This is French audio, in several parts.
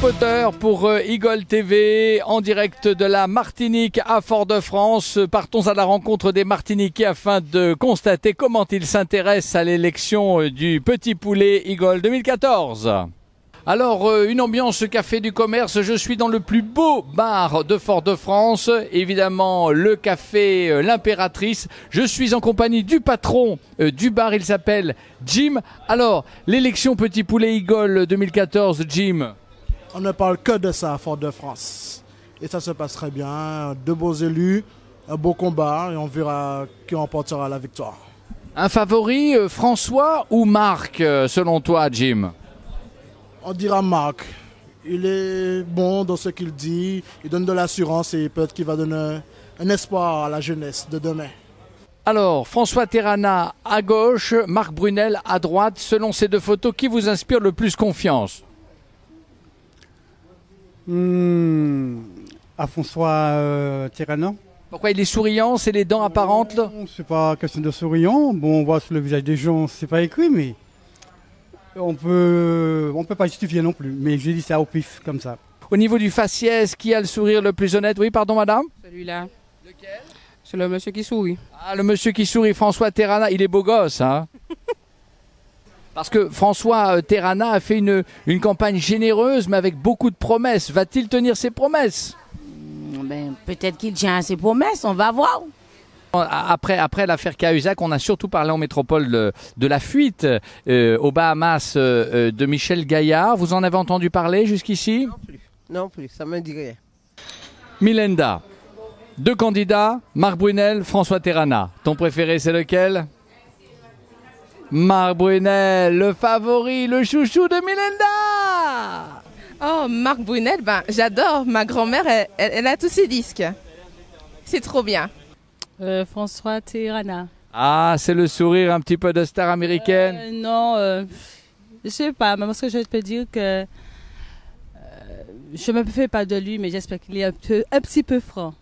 Potter pour Eagle TV en direct de la Martinique à Fort-de-France. Partons à la rencontre des Martiniquais afin de constater comment ils s'intéressent à l'élection du Petit Poulet Eagle 2014. Alors, une ambiance café du commerce, je suis dans le plus beau bar de Fort-de-France, évidemment le café L'Impératrice. Je suis en compagnie du patron du bar, il s'appelle Jim. Alors, l'élection Petit Poulet Eagle 2014, Jim. On ne parle que de ça à Fort-de-France. Et ça se passe très bien, deux beaux élus, un beau combat et on verra qui remportera la victoire. Un favori, François ou Marc, selon toi, Jim? On dira Marc. Il est bon dans ce qu'il dit, il donne de l'assurance et peut-être qu'il va donner un espoir à la jeunesse de demain. Alors, François Terrana à gauche, Marc Brunel à droite. Selon ces deux photos, qui vous inspire le plus confiance? À François Terrana. Pourquoi il est souriant? C'est les dents apparentes là? C'est pas question de souriant. Bon, on voit sur le visage des gens, c'est pas écrit, mais on peut pas justifier non plus. Mais je dis ça au pif, comme ça. Au niveau du faciès, qui a le sourire le plus honnête? Oui, pardon, madame? Celui-là. Lequel? C'est le monsieur qui sourit. Ah, le monsieur qui sourit, François Terrana, il est beau gosse, hein? Parce que François Terrana a fait une campagne généreuse, mais avec beaucoup de promesses. Va-t-il tenir ses promesses? Peut-être qu'il tient à ses promesses, on va voir. Après l'affaire Cahuzac, on a surtout parlé en métropole de la fuite aux Bahamas de Michel Gaillard. Vous en avez entendu parler jusqu'ici? Non plus, ça me dit rien. Milenda, deux candidats, Marc Brunel, François Terrana. Ton préféré, c'est lequel? Marc Brunel, le favori, le chouchou de Milenda. Oh, Marc Brunel, j'adore. Ma grand-mère, elle a tous ses disques. C'est trop bien. François Terrana. Ah, c'est le sourire un petit peu de star américaine? Non, je sais pas, mais parce que je peux dire que je ne me fais pas de lui, mais j'espère qu'il est un petit peu franc.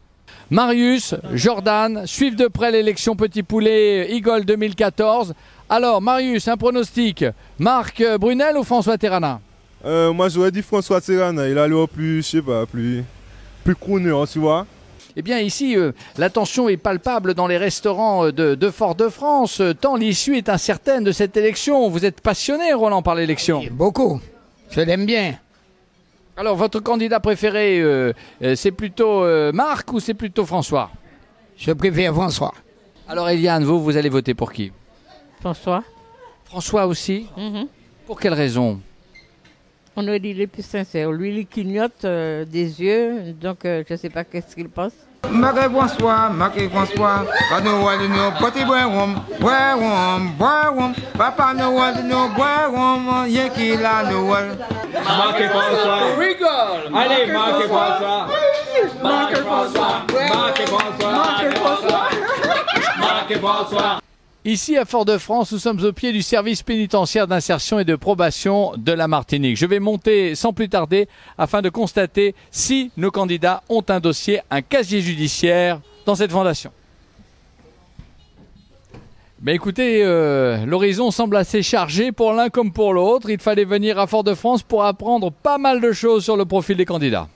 Marius, Jordan, suivent de près l'élection Petit Poulet Eagle 2014. Alors, Marius, un pronostic. Marc Brunel ou François Terrana? Moi, j'aurais dit François Terrana. Il a l'air plus, je sais pas, plus crooner, tu vois. Eh bien, ici, la tension est palpable dans les restaurants de Fort-de-France, tant l'issue est incertaine de cette élection. Vous êtes passionné, Roland, par l'élection? Beaucoup. Je l'aime bien. Alors, votre candidat préféré, c'est plutôt Marc ou c'est plutôt François? Je préfère François. Alors, Eliane, vous allez voter pour qui? François. François aussi? Pour quelle raison? On aurait dit il est plus sincère. Lui, il clignote des yeux, donc je ne sais pas qu'est-ce qu'il pense. Marc François, Papa Noël de nos petits bois, Papa Noël de nos bois, y'a qui la Noël. Marc François. Rigole. Allez, Marc François. Marc François. Marc François. Marc François. Marc François. Ici à Fort-de-France, nous sommes au pied du service pénitentiaire d'insertion et de probation de la Martinique. Je vais monter sans plus tarder afin de constater si nos candidats ont un dossier, un casier judiciaire dans cette fondation. Mais écoutez, l'horizon semble assez chargé pour l'un comme pour l'autre. Il fallait venir à Fort-de-France pour apprendre pas mal de choses sur le profil des candidats.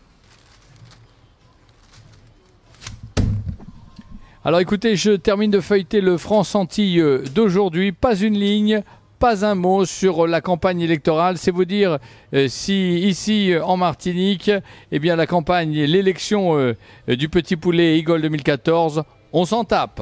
Alors écoutez, je termine de feuilleter le France-Antilles d'aujourd'hui. Pas une ligne, pas un mot sur la campagne électorale. C'est vous dire si ici en Martinique, eh bien la campagne, l'élection du Petit Poulet Eagle 2014, on s'en tape.